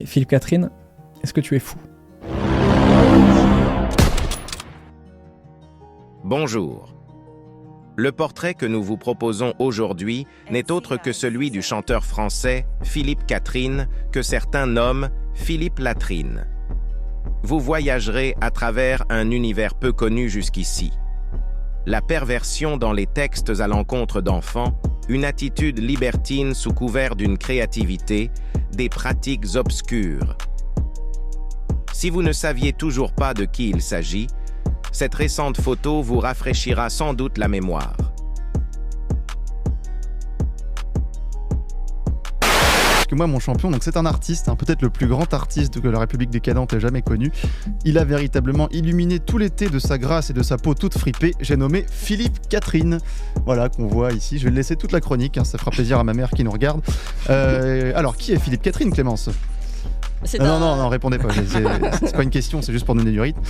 Philippe Catherine, est-ce que tu es fou ? Bonjour. Le portrait que nous vous proposons aujourd'hui n'est autre que celui du chanteur français Philippe Catherine, que certains nomment Philippe Latrine. Vous voyagerez à travers un univers peu connu jusqu'ici. La perversion dans les textes à l'encontre d'enfants, une attitude libertine sous couvert d'une créativité, des pratiques obscures. Si vous ne saviez toujours pas de qui il s'agit, cette récente photo vous rafraîchira sans doute la mémoire. Parce que moi, mon champion, donc c'est un artiste, peut-être le plus grand artiste que la République décadente ait jamais connu. Il a véritablement illuminé tout l'été de sa grâce et de sa peau toute fripée. J'ai nommé Philippe Catherine. Voilà, qu'on voit ici. Je vais laisser toute la chronique, ça fera plaisir à ma mère qui nous regarde. Alors, qui est Philippe Catherine, Clémence ? Non, répondez pas. C'est pas une question, c'est juste pour donner du rythme.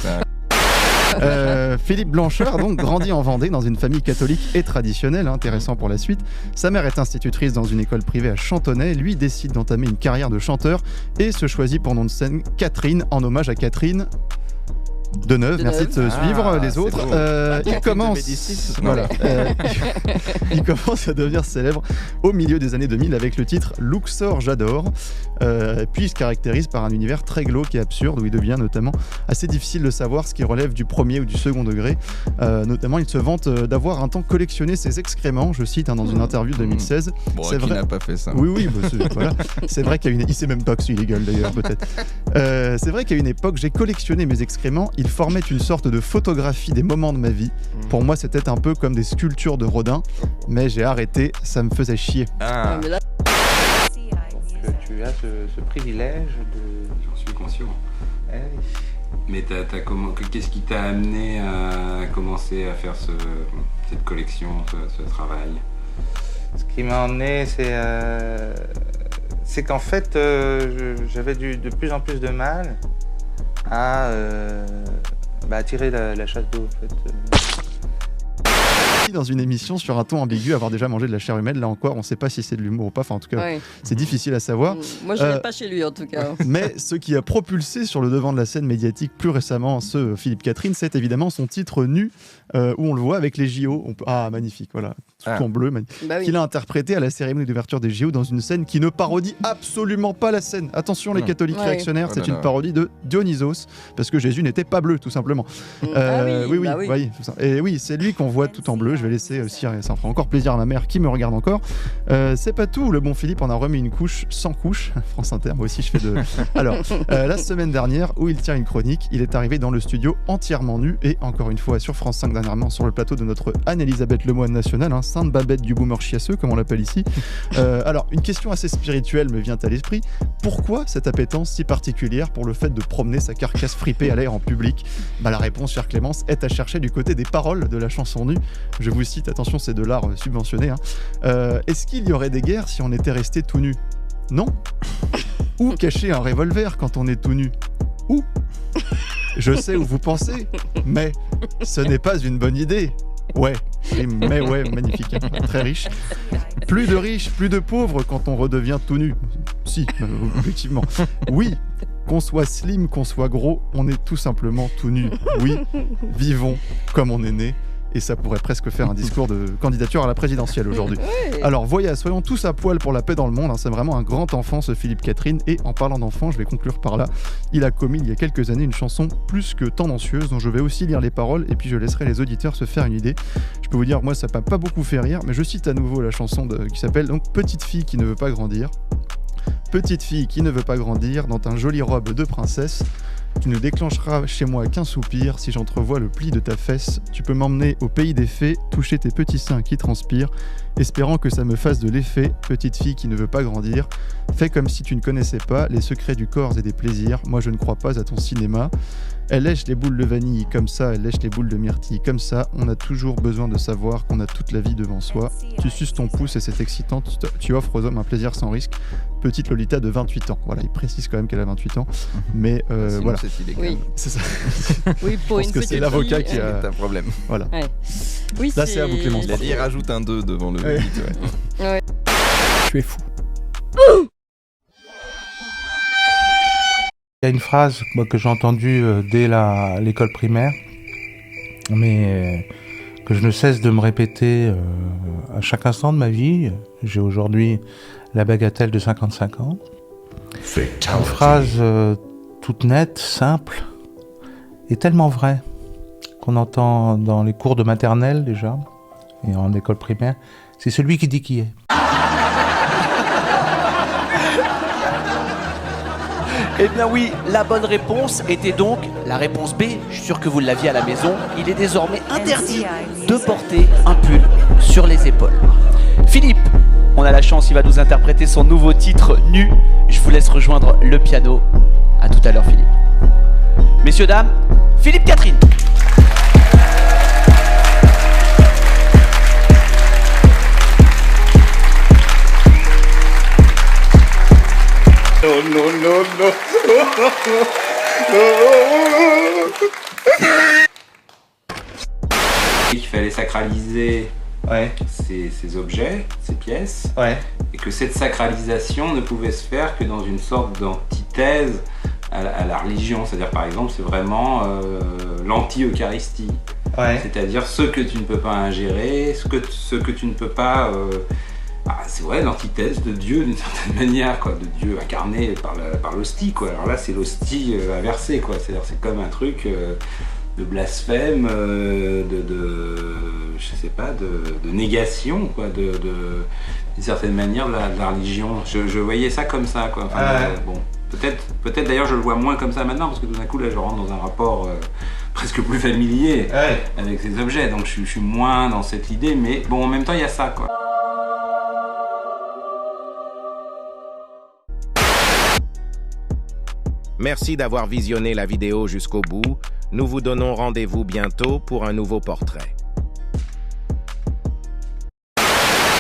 Philippe Blancheur, donc, grandit en Vendée dans une famille catholique et traditionnelle, intéressant pour la suite. Sa mère est institutrice dans une école privée à Chantonnay. Lui décide d'entamer une carrière de chanteur et se choisit pour nom de scène Catherine, en hommage à Catherine Deneuve. Merci de suivre les autres. Il commence à devenir célèbre au milieu des années 2000 avec le titre Luxor J'adore. Puis il se caractérise par un univers très glauque et absurde où il devient notamment assez difficile de savoir ce qui relève du premier ou du second degré. Notamment, il se vante d'avoir un temps collectionné ses excréments, je cite dans une interview de 2016. Bon, c'est qui vrai... n'a pas fait ça. Oui, voilà. C'est vrai il sait même pas que c'est illégal d'ailleurs, peut-être. C'est vrai qu'à une époque, j'ai collectionné mes excréments. Ils formaient une sorte de photographie des moments de ma vie. Pour moi, c'était un peu comme des sculptures de Rodin, mais j'ai arrêté, ça me faisait chier. Donc, tu as ce privilège de... J'en suis conscient. Eh oui. Mais qu'est-ce qui t'a amené à commencer à faire cette collection, ce travail ? Ce qui m'a emmené, c'est qu'en fait, j'avais de plus en plus de mal à tirer la chasse d'eau, en fait. Dans une émission sur un ton ambigu, avoir déjà mangé de la chair humaine, là encore, on ne sait pas si c'est de l'humour ou pas. Enfin, en tout cas, c'est difficile à savoir. Moi, je n'irai pas chez lui, en tout cas. Mais ce qui a propulsé sur le devant de la scène médiatique plus récemment ce Philippe Catherine, c'est évidemment son titre nu, où on le voit avec les JO. Magnifique, voilà. Tout en bleu, qu'il a interprété à la cérémonie d'ouverture des JO dans une scène qui ne parodie absolument pas la scène. Attention, les catholiques réactionnaires, c'est une parodie de Dionysos, parce que Jésus n'était pas bleu, tout simplement. Oui. Et oui, c'est lui qu'on voit tout en bleu. Je vais laisser aussi, ça fera encore plaisir à ma mère qui me regarde encore. C'est pas tout, le bon Philippe en a remis une couche sans couche. France Inter, moi aussi je fais de... Alors, la semaine dernière, où il tient une chronique, il est arrivé dans le studio entièrement nu, et encore une fois sur France 5 dernièrement, sur le plateau de notre Anne-Elisabeth Lemoine nationale, Sainte Babette du boomer chiasseux, comme on l'appelle ici. Alors, une question assez spirituelle me vient à l'esprit. Pourquoi cette appétence si particulière pour le fait de promener sa carcasse fripée à l'air en public ? La réponse, chère Clémence, est à chercher du côté des paroles de la chanson nue. Je vous cite, attention, c'est de l'art subventionné. Est-ce qu'il y aurait des guerres si on était resté tout nu ? Non. Ou cacher un revolver quand on est tout nu ? Ou je sais où vous pensez, mais ce n'est pas une bonne idée. Magnifique, très riche. Plus de riches, plus de pauvres quand on redevient tout nu. Si, effectivement. Oui, qu'on soit slim, qu'on soit gros, on est tout simplement tout nu. Oui, vivons comme on est né. Et ça pourrait presque faire un discours de candidature à la présidentielle aujourd'hui. Alors, soyons tous à poil pour la paix dans le monde. C'est vraiment un grand enfant, ce Philippe Catherine. Et en parlant d'enfant, je vais conclure par là. Il a commis, il y a quelques années, une chanson plus que tendancieuse, dont je vais aussi lire les paroles, et puis je laisserai les auditeurs se faire une idée. Je peux vous dire, moi, ça m'a pas beaucoup fait rire, mais je cite à nouveau la chanson qui s'appelle donc « Petite fille qui ne veut pas grandir ». Petite fille qui ne veut pas grandir, dans ta jolie robe de princesse, tu ne déclencheras chez moi qu'un soupir si j'entrevois le pli de ta fesse. Tu peux m'emmener au pays des fées, toucher tes petits seins qui transpirent, espérant que ça me fasse de l'effet. Petite fille qui ne veut pas grandir, fais comme si tu ne connaissais pas les secrets du corps et des plaisirs. Moi je ne crois pas à ton cinéma. Elle lèche les boules de vanille comme ça, elle lèche les boules de myrtille comme ça. On a toujours besoin de savoir qu'on a toute la vie devant soi. Tu suces ton pouce et c'est excitant, tu offres aux hommes un plaisir sans risque. Petite Lolita de 28 ans. Voilà, il précise quand même qu'elle a 28 ans. Mais voilà. C'est illégal. Oui. C'est ça. Oui, pour je pense une que petite c'est l'avocat fille, qui a... C'est un problème. Voilà. Ouais. Oui, Là, c'est à vous, Clémence. Il a dit, il rajoute un 2 devant le 8. Tu es fou. Il y a une phrase moi, que j'ai entendue dès l'école primaire, mais que je ne cesse de me répéter à chaque instant de ma vie. J'ai aujourd'hui la bagatelle de 55 ans. Une phrase toute nette, simple, et tellement vraie, qu'on entend dans les cours de maternelle déjà, et en école primaire. C'est celui qui dit qui est. Eh bien oui, la bonne réponse était donc la réponse B. Je suis sûr que vous l'aviez à la maison. Il est désormais interdit de porter un pull sur les épaules. Philippe, on a la chance, il va nous interpréter son nouveau titre Nu. Je vous laisse rejoindre le piano. À tout à l'heure, Philippe. Messieurs, dames, Philippe Catherine. Non. Il fallait sacraliser ces objets, ces pièces, et que cette sacralisation ne pouvait se faire que dans une sorte d'antithèse à la religion. C'est-à-dire, par exemple, c'est vraiment l'anti-Eucharistie. C'est-à-dire ce que tu ne peux pas ingérer, ce que tu ne peux pas... c'est vrai, l'antithèse de Dieu d'une certaine manière, quoi, de Dieu incarné par l'hostie, quoi. Alors là, c'est l'hostie inversée, quoi. C'est-à-dire, c'est comme un truc de blasphème, je sais pas, de négation, quoi, d'une certaine manière de la religion. Je voyais ça comme ça, quoi. Enfin, bon, peut-être d'ailleurs je le vois moins comme ça maintenant, parce que tout d'un coup, là, je rentre dans un rapport presque plus familier avec ces objets, donc je suis moins dans cette idée, mais bon, en même temps, il y a ça, quoi. Merci d'avoir visionné la vidéo jusqu'au bout. Nous vous donnons rendez-vous bientôt pour un nouveau portrait.